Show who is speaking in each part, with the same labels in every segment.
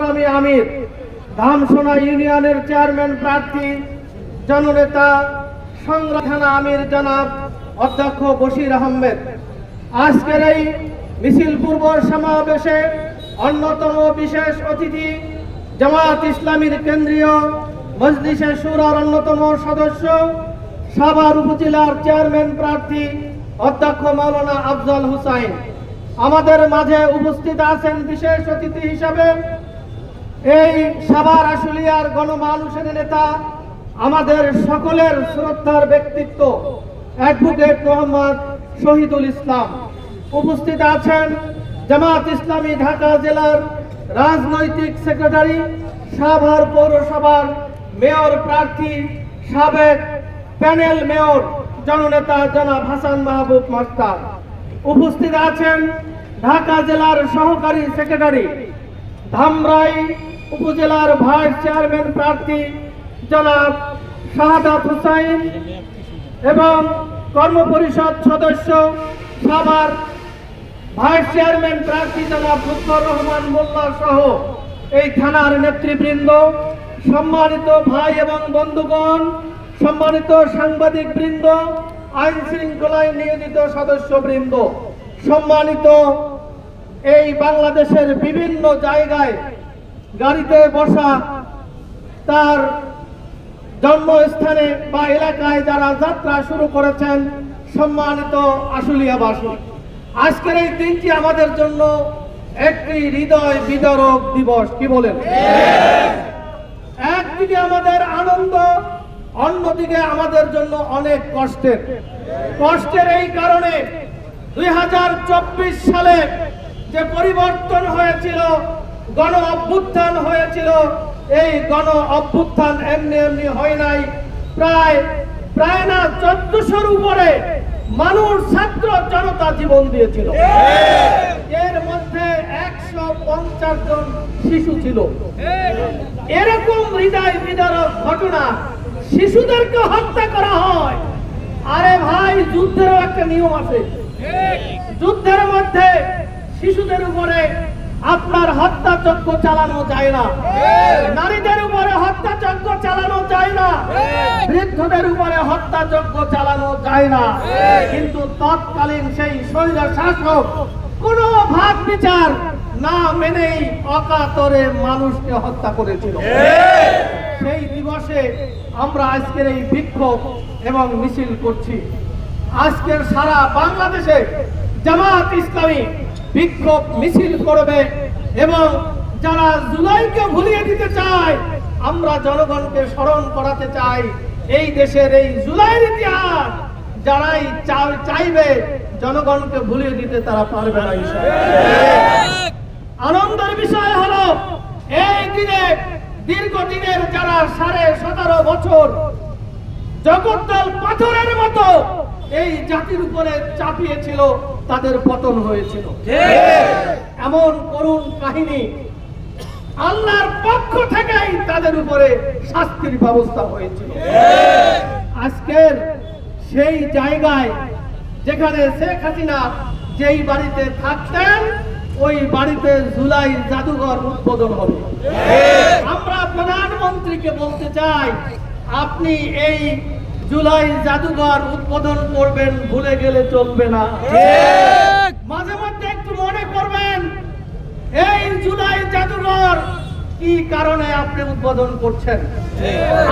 Speaker 1: ইসলামী আমির, ধামসোনা ইউনিয়নের চেয়ারম্যান প্রার্থী জননেতা সংগ্রাম থানা আমির জনাব অধ্যক্ষ বশির আহমেদ, আজকের এই মিছিল পূর্ব সমাবেশে অন্যতম বিশেষ অতিথি জামাত ইসলামীর কেন্দ্রীয় মজলিসে শুরার অন্যতম সদস্য সাভার উপজেলার চেয়ারম্যান প্রার্থী অধ্যক্ষ মাওলানা আফজাল হুসাইন, আমাদের মাঝে উপস্থিত আছেন বিশেষ অতিথি হিসাবে এই সাভার আশুলিয়ার গণমানুষের নেতা, আমাদের সকলের শ্রদ্ধার ব্যক্তিত্ব অ্যাডভোকেট মোহাম্মদ শহীদুল ইসলাম। উপস্থিত আছেন জামাত ইসলামী ঢাকা জেলার রাজনৈতিক সেক্রেটারি, সাভার পৌরসভার মেয়র প্রার্থী, সাবেক প্যানেল মেয়র জননেতা জনাব হাসান মাহবুব মাস্টার। উপস্থিত আছেন ঢাকা জেলার সহকারী সেক্রেটারি, ধামরাই উপজেলার ভাইস চেয়ারম্যান প্রার্থী জনাব শাহাদাত হুসাইন এবং কর্মপরিষদ সদস্য সাভার ভাইস চেয়ারম্যান প্রার্থী জনাব লুৎফর রহমান মোল্লা সহ এই থানার নেতৃবৃন্দ, সম্মানিত ভাই এবং বন্ধুগণ, সম্মানিত সাংবাদিক বৃন্দ, আইন শৃঙ্খলায় নিয়োজিত সদস্যবৃন্দ, সম্মানিত এই বাংলাদেশের বিভিন্ন জায়গায় গাড়িতে বসা তার জন্মস্থানে বা এলাকায় যারা যাত্রা শুরু করেছেন, সম্মানিত আশুলিয়াবাসী, আজকের এই দিনটি আমাদের জন্য একটি হৃদয় বিদারক দিবস। কি বলেন? একদিকে আমাদের আনন্দ, অন্যদিকে আমাদের জন্য অনেক কষ্টের এই কারণে 2024 সালে যে পরিবর্তন হয়েছিল, গণ অভ্যুত্থান হয়েছিল, এই গণ অভ্যুত্থান এমনি হয় নাই। প্রায় না 1400-র উপরে মানুষ, ছাত্র জনতা জীবন দিয়েছিল। এর মধ্যে 150 জন শিশু ছিল। এরকম হৃদয় বিদারক ঘটনা, শিশুদেরকে হত্যা করা হয়। আরে ভাই, যুদ্ধেরও একটা নিয়ম আছে। যুদ্ধের মধ্যে শিশুদের উপরে আপনার হত্যাযজ্ঞ চালানো যায় না, নারীদের উপরে হত্যাযজ্ঞ চালানো যায় না, বৃদ্ধদের উপরে হত্যাযজ্ঞ চালানো যায় না। কিন্তু তৎকালীন সেই স্বৈর শাসক কোনো ভাগ বিচার না মেনেই অকাতরে মানুষকে হত্যা করেছিল। সেই দিবসে আমরা আজকের এই বিক্ষোভ এবং মিছিল করছি। আজকের সারা বাংলাদেশে জামাত ইসলামী বিক্ষোভ মিছিল করবে এবং যারা জুলাইকে ভুলিয়ে দিতে চায়, আমরা জনগণকে স্মরণ করাতে চাই এই দেশের এই জুলাইয়ের ইতিহাস যারাই চাইবে জনগণকে ভুলিয়ে দিতে তারা পারবে না। আনন্দের বিষয় হলো এই দিনে দীর্ঘদিনের যারা 17.5 বছর জগদ্দল পাথরের মতো এই জাতির উপরে চাপিয়েছিল, তাদের পতন হয়েছিল। এমন করুণ কাহিনী, আল্লাহর পক্ষ থেকেই তাদের উপরে শাস্তির ব্যবস্থা হয়েছিল। আজকের সেই জায়গায় যেখানে শেখ হাসিনা যেই বাড়িতে থাকতেন, ওই বাড়িতে জুলাই জাদুঘর উদ্বোধন হবে। আমরা প্রধানমন্ত্রীকে বলতে চাই, আপনি এই জুলাই জাদুঘর উদ্বোধন করবেন, ভুলে গেলে চলবে না। মাঝে মধ্যে একটু মনে করবেন এই জুলাই জাদুঘর কি কারণে আপনি উদ্বোধন করছেন।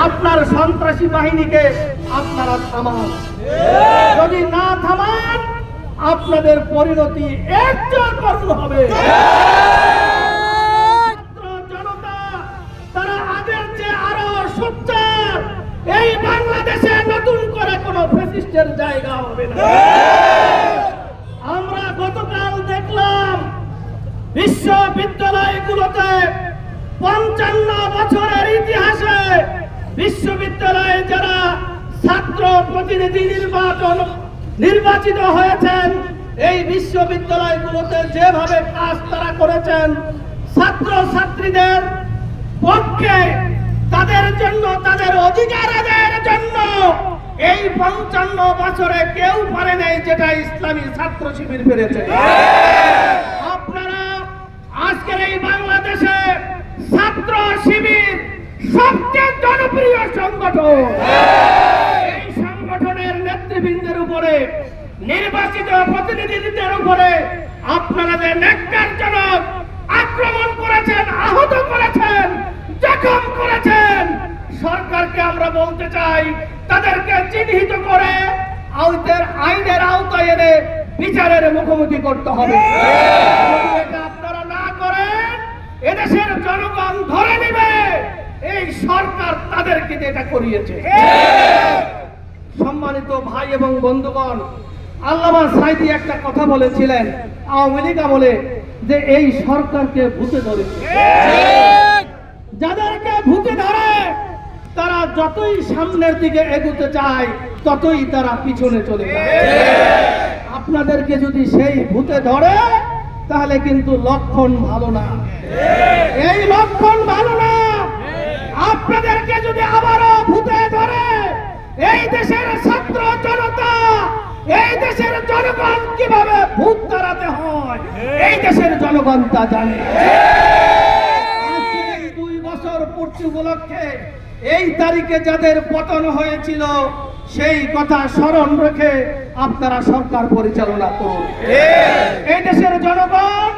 Speaker 1: আপনার সন্ত্রাসী বাহিনীকে আপনারা থামান, যদি না থামান আপনাদের পরিণতি এর চেয়ে করুণ হবে। জনতা তারা আগের চেয়ে আরো সোচ্চার। এই বাংলাদেশে নতুন করে কোনো ফ্যাসিস্টের জায়গা হবে না। আমরা গতকাল দেখলাম বিশ্ববিদ্যালয়গুলোতে 55 বছরের ইতিহাসে বিশ্ববিদ্যালয়ে যারা ছাত্র প্রতিনিধি নির্বাচিত হয়েছেন, এই বিশ্ববিদ্যালয়গুলোতে যেভাবে কাজ তারা করেছেন, ছাত্র ছাত্রীদের পক্ষে, তাদের জন্য, তাদের অধিকার আদায়ের জন্য এই 55 বছরে কেউ পারে নাই যেটা ইসলামী ছাত্র শিবির পেরেছে। আপনারা আজকের এই বাংলাদেশে সবচেয়ে জনপ্রিয় সংগঠন। এই সংগঠনের নেতৃবৃন্দের উপরে, নির্বাচিত প্রতিনিধিদের উপরে আপনারা যে ন্যাক্কারজনক আক্রমণ করেছেন, আহত করেছেন, জখম করেছেন, সরকারকে আমরা বলতে চাই তাদেরকে চিহ্নিত করে আইনের আওতায় এনে বিচারের মুখোমুখি করতে হবে। যদি এটা আপনারা না করেন, এদেশের জনগণ ধরে নেবে এই সরকার তাদেরকে এটা করিয়েছে। সম্মানিত ভাই এবং বন্ধুগণ, আল্লামা সাঈদী একটা কথা বলেছিলেন আওয়ামী লীগ আমলে, যে এই সরকারকে ভূতে ধরেছে। যাদেরকে ভূতে ধরে তারা যতই সামনের দিকে এগোতে চায় ততই তারা পিছনে চলে যায়। আপনাদেরকে যদি সেই ভূতে ধরে তাহলে কিন্তু লক্ষণ ভালো না, এই লক্ষণ ভালো না। আপনাদেরকে যদি আবারও ভূতে ধরে, এই দেশের ছাত্র জনতা, এই দেশের জনগণ কিভাবে ভূত তাড়াতে হয় এই দেশের জনগণ তা জানে। 2 বছর পূর্তি উপলক্ষে এই তারিখে যাদের পতন হয়েছিল সেই কথা স্মরণ রেখে আপনারা সরকার পরিচালনা করুন। এই দেশের জনগণ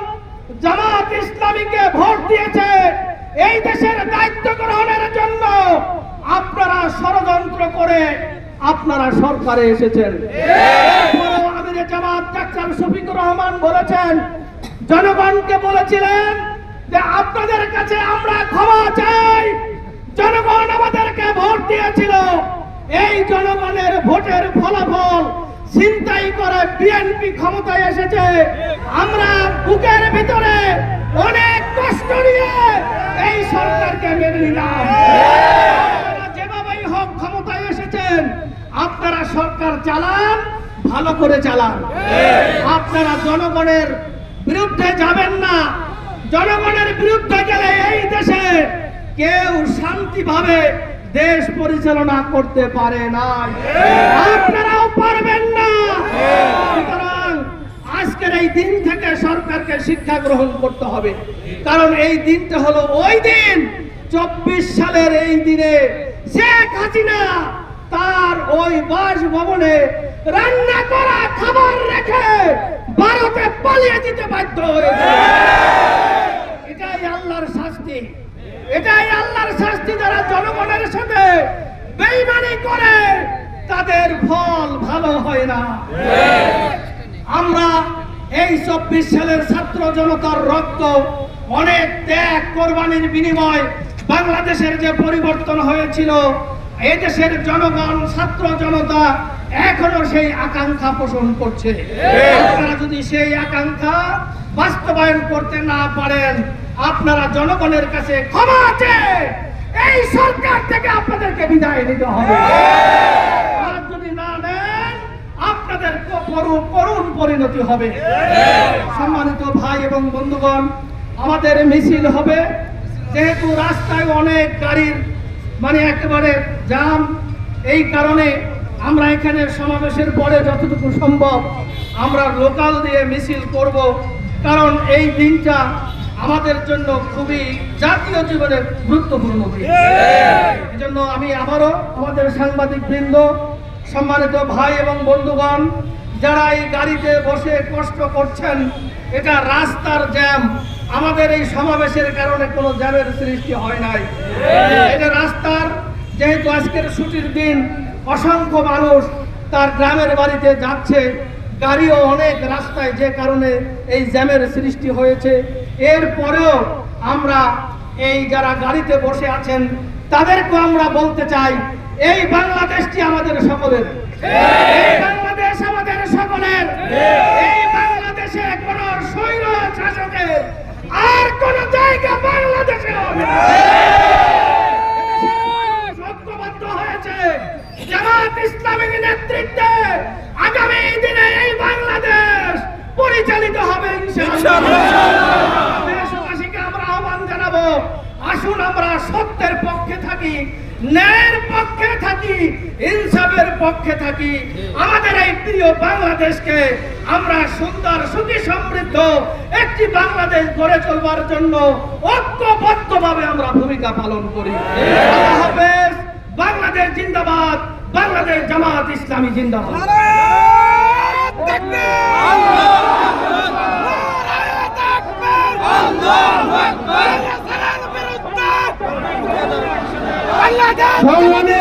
Speaker 1: জামাত ইসলামীকে ভোট দিয়েছে এই দেশের দায়িত্ব গ্রহণের জন্য। আপনারা ষড়যন্ত্র করে আপনারা সরকারে এসেছেন। আমিরে জামাত ডাক্তার শফিকুর রহমান বলেছেন, জনগণকে বলেছিলেন যে আপনাদের কাছে আমরা ক্ষমা চাই। জনগণ আমাদেরকে ভোট দিয়েছিল, এই জনগণের ভোটের ফলাফল ছিনতাই করে বিএনপি ক্ষমতায় এসেছে। আমরা বুকের ভিতরে অনেক কষ্ট নিয়ে এই সরকারকে মেনে নিলাম। যেভাবেই হোক ক্ষমতায় এসেছেন, আপনারা সরকার চালান, ভালো করে চালান। আপনারা জনগণের বিরুদ্ধে যাবেন না। জনগণের বিরুদ্ধে গেলে এই দেশে কেউ শান্তিভাবে দেশ পরিচালনা করতে পারে না, আপনারাও পারবেন না। সুতরাং আজকের এই দিন থেকে সরকারকে শিক্ষা গ্রহণ করতে হবে, কারণ এই দিনটা হলো ওই দিন 24 সালের এই দিনে শেখ হাসিনা তার ওই বাসভবনে রান্না করা খাবার রেখে ভারতে পালিয়ে যেতে বাধ্য হয়েছে। এটাই আল্লাহর শাস্তি, এটাই আল্লাহর শাস্তি। যারা জনগণের সাথে বেঈমানি করে তাদের ফল ভালো হয় না। আমরা এই 24 সালের ছাত্র জনতার রক্ত, অনেক ত্যাগ কোরবানির বিনিময় বাংলাদেশের যে পরিবর্তন হয়েছিল, এই দেশের জনগণ, ছাত্র জনতা এখনো সেই আকাঙ্ক্ষা পোষণ করছে। আপনারা যদি সেই আকাঙ্ক্ষা বাস্তবায়ন করতে না পারেন, আপনারা জনগণের কাছে ক্ষমা চেয়ে এই সরকার থেকে আপনাদেরকে বিদায় নিতে হবে। আর যদি না নেন, আপনাদের করুণ পরিণতি হবে। সম্মানিত ভাই এবং বন্ধুগণ, আমাদের মিছিল হবে, যেহেতু রাস্তায় অনেক গাড়ির একেবারে জাম, এই কারণে আমরা এখানে সমাবেশের পরে যতটুকু সম্ভব আমরা লোকাল দিয়ে মিছিল করব, কারণ এই দিনটা আমাদের জন্য খুবই জাতীয় জীবনের গুরুত্বপূর্ণ দিন। এজন্য আমি আবারও আমাদের সাংবাদিক বৃন্দ, সম্মানিত ভাই এবং বন্ধুগণ, যারা এই গাড়িতে বসে কষ্ট করছেন, এটা রাস্তার জ্যাম। আমাদের এই সমাবেশের কারণে কোনো জ্যামের সৃষ্টি হয় নাই। এটা রাস্তার, যেহেতু আজকের ছুটির দিন, অসংখ্য মানুষ তার গ্রামের বাড়িতে যাচ্ছে, গাড়িও অনেক রাস্তায়, যে কারণে এই জ্যামের সৃষ্টি হয়েছে। এরপরেও আমরা এই যারা গাড়িতে বসে আছেন তাদেরকে আমরা বলতে চাই, এই বাংলাদেশটি আমাদের সকলের, এই বাংলাদেশ আমাদের সকলের। এই বাংলাদেশে কোন স্বৈর শাসকের আর কোন জায়গা বাংলাদেশে হবে না। ঐক্যবদ্ধ হয়েছে জামাত ইসলামীর নেতৃত্বে, আগামী দিনে এই বাংলাদেশ পরিচালিত হবে ইনশাআল্লাহ। দেশবাসীকে আমরা আহ্বান জানাবো, আসুন আমরা সত্যের পক্ষে থাকি, ন্যায়ের পক্ষে থাকি, ইনসাফের পক্ষে থাকি। আমাদের এই প্রিয় বাংলাদেশকে আমরা সুন্দর, সুখী, সমৃদ্ধ একটি বাংলাদেশ গড়ে তোলবার জন্য ঐক্যবদ্ধভাবে আমরা ভূমিকা পালন করি। আল্লাহ হাফেজ। বাংলাদেশ জিন্দাবাদ, বাংলাদেশ জামাত ইসলামী জিন্দাবাদ।
Speaker 2: সংগ্রামী